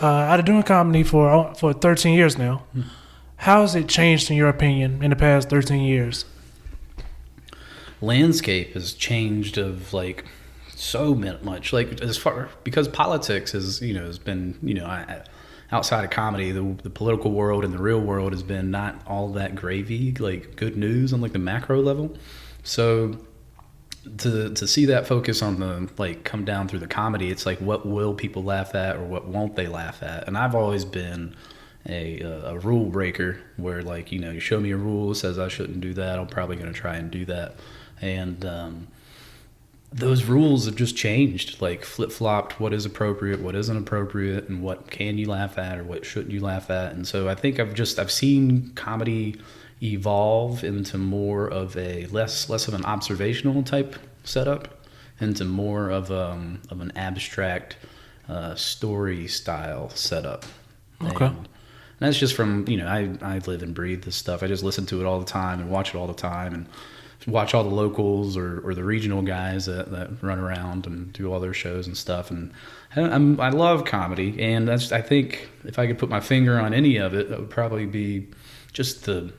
I've been doing comedy for 13 years now. How has it changed, in your opinion, in the past 13 years? Landscape has changed of like so much, like as far because politics has been outside of comedy, the political world and the real world has been not all that gravy, like good news on like the macro level. So to see that focus on the like come down through the comedy, it's like what will people laugh at or what won't they laugh at? And I've always been a rule breaker where like you show me a rule that says I shouldn't do that, I'm probably going to try and do that. And those rules have just changed, like flip-flopped what is appropriate, what isn't appropriate, and what can you laugh at or what shouldn't you laugh at. And so I think I've seen comedy evolve into more of a less of an observational type setup into more of an abstract story style setup. Okay. And that's just from I live and breathe this stuff. I just listen to it all the time and watch it all the time and watch all the locals or the regional guys that run around and do all their shows and stuff. And I love comedy, and I think if I could put my finger on any of it, that would probably be just the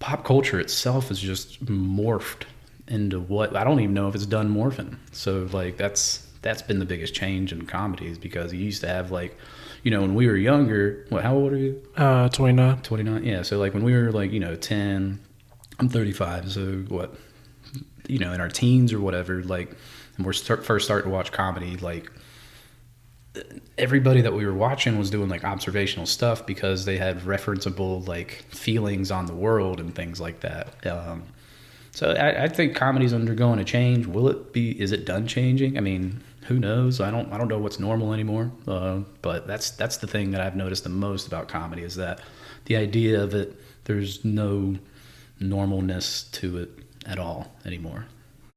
pop culture itself is just morphed into what I don't even know if it's done morphing. So like that's been the biggest change in comedies, because you used to have like when we were younger, how old are you? 29. 29. Yeah, so like when we were like 10, I'm 35, so what, in our teens or whatever, like, and we're first starting to watch comedy, like, everybody that we were watching was doing, like, observational stuff because they had referenceable, like, feelings on the world and things like that. So I think comedy's undergoing a change. Is it done changing? I mean, who knows? I don't know what's normal anymore. But that's the thing that I've noticed the most about comedy, is that the idea of it, there's no normalness to it at all anymore.